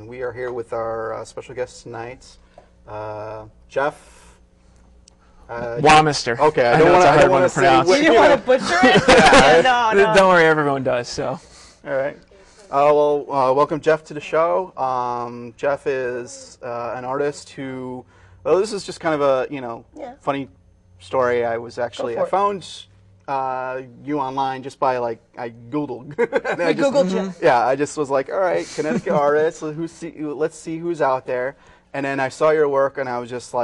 We are here with our special guest tonight, Jeff. Wamester. Okay, I know it's a hard one to pronounce. You want to butcher it? Yeah, no. Don't worry, everyone does. So. All right. Welcome Jeff to the show. Jeff is an artist who. Well, this is just kind of a funny story. I found you online just by I Googled. Googled you. Yeah, I just was like, all right, Connecticut artists. Let's see who's out there. And then I saw your work, and I was just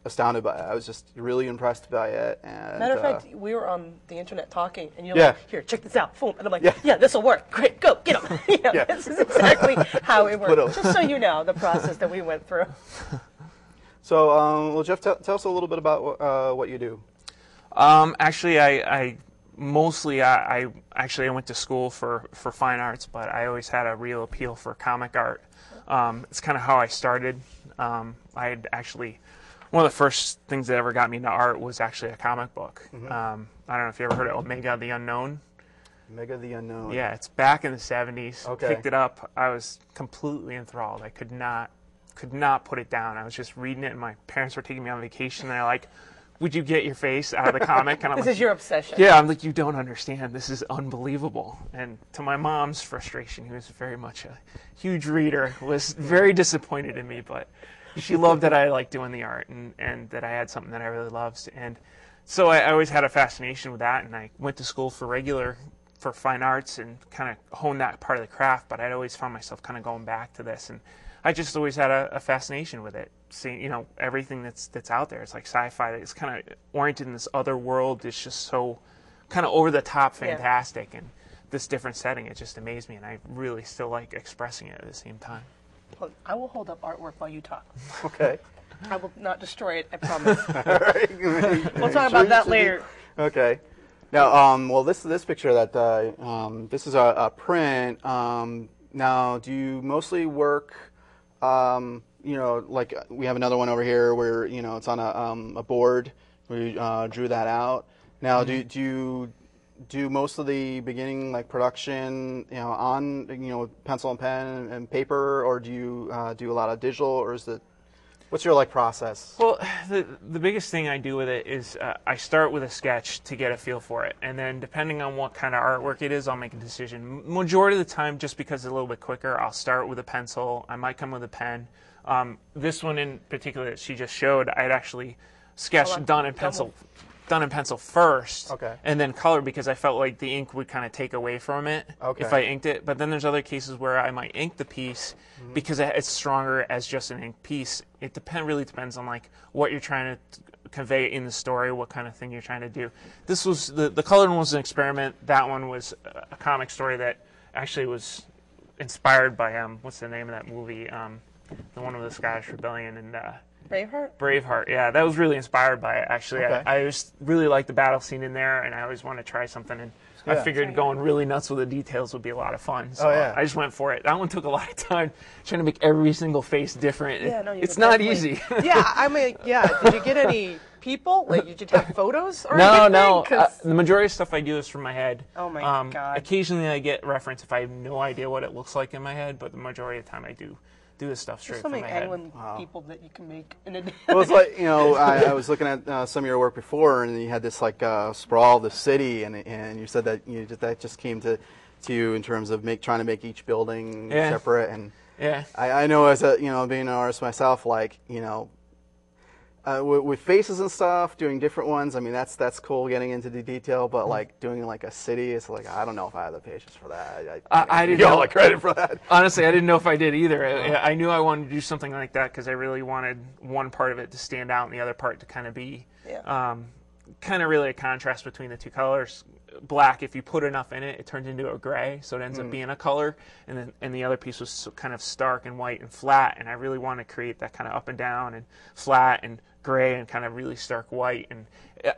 astounded by it. I was just really impressed by it. And, Matter of fact, we were on the internet talking, and you're like, here, check this out. Boom. And I'm like, yeah, this will work. Great, go, get them. This is exactly how it works. Just so you know the process that we went through. So, well, Jeff, tell us a little bit about what you do. Actually, I went to school for fine arts, but I always had a real appeal for comic art. It's kind of how I started. I had actually, one of the first things that ever got me into art was actually a comic book. Mm-hmm. I don't know if you ever heard of Omega the Unknown. Omega the Unknown. Yeah, it's back in the 70s. Okay. Picked it up. I was completely enthralled. I could not put it down. I was just reading it, and my parents were taking me on vacation, and they're like, would you get your face out of the comic? And I'm This like, is your obsession. Yeah, I'm like, you don't understand. This is unbelievable. And to my mom's frustration, who was very much a huge reader, was very disappointed in me, but she loved that I liked doing the art and that I had something that I really loved. And so I always had a fascination with that, and I went to school for fine arts and kind of honed that part of the craft, but I'd always found myself kind of going back to this. And I just always had a fascination with it, seeing everything that's out there. It's like sci-fi. It's kind of oriented in this other world. It's just so kind of over the top, fantastic, and this different setting. It just amazed me, and I really still like expressing it at the same time. Well, I will hold up artwork while you talk. Okay. I will not destroy it. I promise. All right. We'll talk about that later. Okay. Now, well, this picture that this is a print. Now, do you mostly work? Like we have another one over here where it's on a board. We drew that out. Now, do you do most of the beginning production on pencil and pen and paper, or do you do a lot of digital, or what's your process? Well, the biggest thing I do with it is I start with a sketch to get a feel for it, and then depending on what kind of artwork it is, I'll make a decision. Majority of the time, just because it's a little bit quicker, I'll start with a pencil. I might come with a pen. This one in particular that she just showed, I had actually sketched done in pencil first, and then colored, because I felt like the ink would kind of take away from it if I inked it. But then there's other cases where I might ink the piece because it's stronger as just an ink piece. It really depends on what you're trying to convey in the story, what kind of thing you're trying to do. This was the colored one was an experiment. That one was a comic story that actually was inspired by what's the name of that movie? The one with the Scottish Rebellion and. Braveheart? Braveheart, yeah. That was really inspired by it, actually. Okay. I just really liked the battle scene in there, and I always wanted to try something, and I figured going really nuts with the details would be a lot of fun. So I just went for it. That one took a lot of time, trying to make every single face different. Yeah, no, it's not easy. Yeah, I mean, did you get any people? Did you just have photos or anything? No. The majority of stuff I do is from my head. Oh, my God. Occasionally I get reference if I have no idea what it looks like in my head, but the majority of the time I do this stuff straight from my head. There's so many England people that you can make in a day. Well, it's like, I was looking at some of your work before, and you had this sprawl of the city, and you said that that just came to you in terms of trying to make each building separate. And I know as a being an artist myself, with faces and stuff, doing different ones. I mean, that's cool, getting into the detail. But doing a city, it's I don't know if I have the patience for that. I didn't get all the credit for that. Honestly, I didn't know if I did either. I knew I wanted to do something like that because I really wanted one part of it to stand out and the other part to kind of be really a contrast between the two colors. Black, if you put enough in it, it turns into a gray, so it ends up being a color. And the other piece was kind of stark and white and flat, and I really wanted to create that kind of up and down and flat and gray and kind of really stark white. And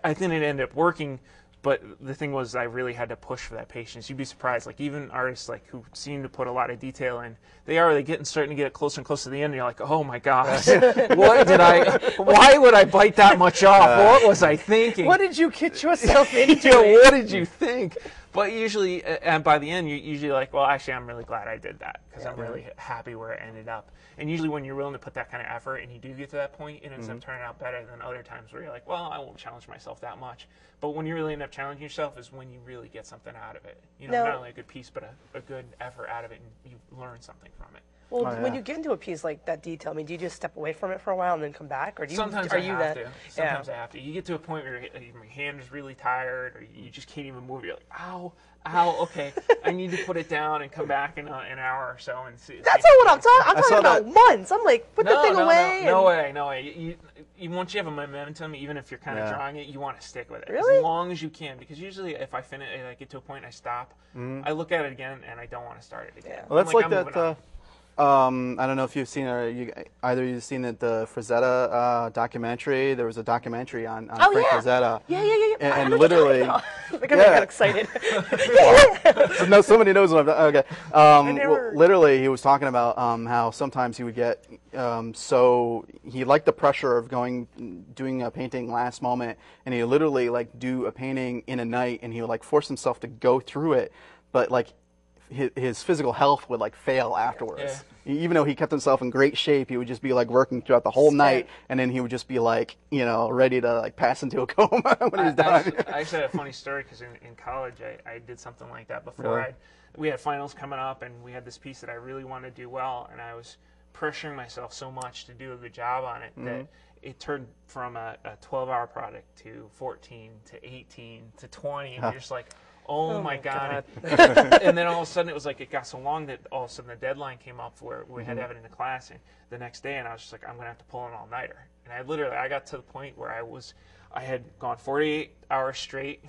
I think it ended up working, but the thing was I really had to push for that patience. You'd be surprised, even artists who seem to put a lot of detail in, they're starting to get closer and closer to the end, and you're like, oh my gosh, why would I bite that much off? What was I thinking? What did you get yourself into? What did you think? But usually, and by the end, you're usually like, well, actually, I'm really glad I did that because I'm Yeah. really happy where it ended up. And usually when you're willing to put that kind of effort and you do get to that point, it ends up turning out better than other times where you're like, well, I won't challenge myself that much. But when you really end up challenging yourself is when you really get something out of it. You know, No. not only a good piece, but a good effort out of it, and you learn something from it. Well, Oh, yeah. when you get into a piece like that detail, I mean, do you just step away from it for a while and then come back, or do you? Sometimes are I you have that? to. Sometimes I have to. You get to a point where your hand is really tired, or you just can't even move. You're like, ow, ow, okay, I need to put it down and come back in an hour or so and see. That's not what I'm talking. I'm talking saw about months. I'm like, put the thing away. No way, no way. You once you have a momentum, even if you're kind of drawing it, you want to stick with it Really? as long as you can. Because usually, if I finish, I get to a point, and I stop. I look at it again, and I don't want to start it again. Yeah. Well, that's I'm like I'm that. moving on. I don't know if you've seen either you've seen the Frazetta documentary. There was a documentary on Oh, Frank yeah. Frazetta. Yeah. And literally, Like I got excited. So no, somebody knows what I'm talking. Okay. never- Well, literally, he was talking about how sometimes he would get so he liked the pressure of doing a painting last moment, and he literally like do a painting in a night, and he would like force himself to go through it, but like his physical health would like fail afterwards. Even though he kept himself in great shape, he would just be like working throughout the whole night, and then he would just be like, ready to like pass into a coma when he's done. I actually had a funny story because in college I did something like that before. Really? We had finals coming up, and we had this piece that I really wanted to do well, and I was pressuring myself so much to do a good job on it that it turned from a 12-hour project to 14 to 18 to 20, and you're just like, oh my God. And then all of a sudden it was like it got so long that all of a sudden the deadline came up where we had to have it in the class the next day, and I was just like, I'm going to have to pull an all-nighter. And I got to the point where I had gone 48 hours straight,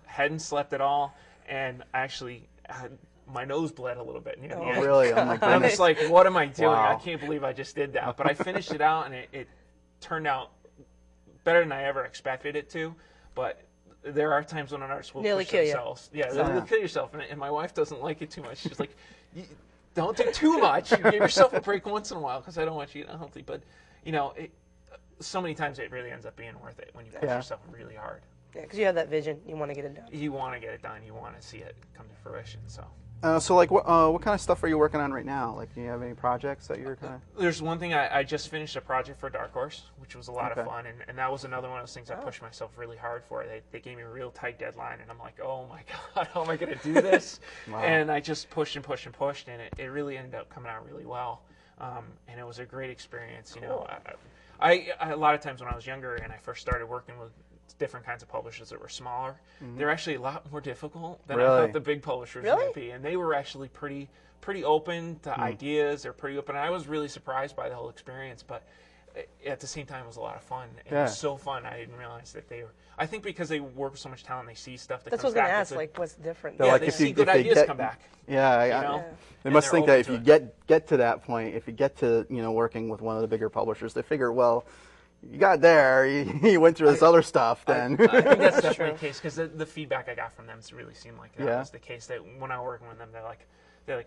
hadn't slept at all, and actually my nose bled a little bit near the end. Really? Oh my And I'm goodness. just like, what am I doing? Wow. I can't believe I just did that. But I finished it out, and it turned out better than I ever expected it to. But there are times when an artist will Nearly push kill you. themselves. Yeah, they'll kill yourself. And my wife doesn't like it too much. She's like, don't do too much. Give yourself a break once in a while because I don't want you to get unhealthy. But, so many times it really ends up being worth it when you push yourself really hard. Yeah, because you have that vision. You want to get it done. You want to get it done. You want to see it come to fruition. So. So like, what kind of stuff are you working on right now? Like, do you have any projects that you're kind of? There's one thing I just finished a project for Dark Horse, which was a lot of Okay. fun, and that was another one of those things I pushed myself really hard for. They gave me a real tight deadline, and I'm like, oh my God, how am I going to do this? Wow. And I just pushed and pushed and pushed, and it really ended up coming out really well. And it was a great experience. I a lot of times when I was younger and I first started working with different kinds of publishers that were smaller, they're actually a lot more difficult than I Really? thought the big publishers Really? would be, and they were actually pretty open to ideas. They're pretty open. And I was really surprised by the whole experience, but at the same time, it was a lot of fun. It was so fun. I didn't realize that they were. I think because they work with so much talent, they see stuff that That's what comes I was going to back. ask. that's Like, what's different? They're yeah, like, they if see you- good if they ideas get- come back. Yeah, You know? they And must they're think that open if to you it. get to that point, if you get to working with one of the bigger publishers, they figure, well, you got there, you went through this other stuff, then. I think that's definitely the case because the feedback I got from them really seemed like that was the case. That when I was working with them, they're like,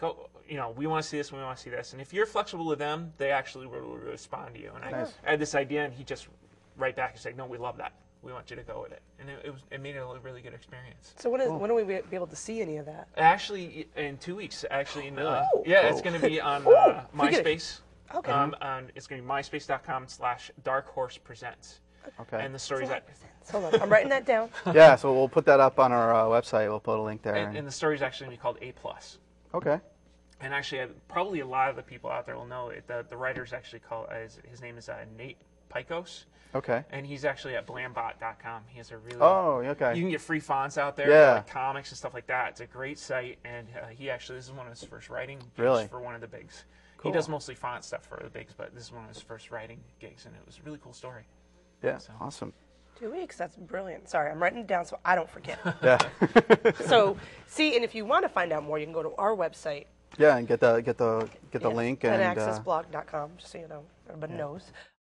oh, we want to see this, we want to see this, and if you're flexible with them, they actually will respond to you. And I had this idea, and he just right back and said, no, we love that. We want you to go with it, and it made it a really good experience. So when will we be able to see any of that? Actually, in 2 weeks, actually, it's going to be on MySpace. Okay. It's going to be myspace.com/darkhorsepresents. Okay. And the stories Hold on, I'm writing that down. Yeah, so we'll put that up on our website. We'll put a link there. and the story's actually going to be called A+. Okay. And actually, probably a lot of the people out there will know it. The writer's actually called, his name is Nate Picos. Okay. And he's actually at blambot.com. He has a really... Oh, okay. You can get free fonts out there, Yeah. like comics and stuff like that. It's a great site, and this is one of his first writing gigs Really? for one of the bigs. Cool. He does mostly font stuff for the bigs, but this is one of his first writing gigs, and it was a really cool story. Yeah, So. awesome. 2 weeks. That's brilliant. Sorry, I'm writing it down so I don't forget. Yeah. So, and if you want to find out more, you can go to our website. Yeah, and get the link and accessblog.com, just so you know, everybody knows.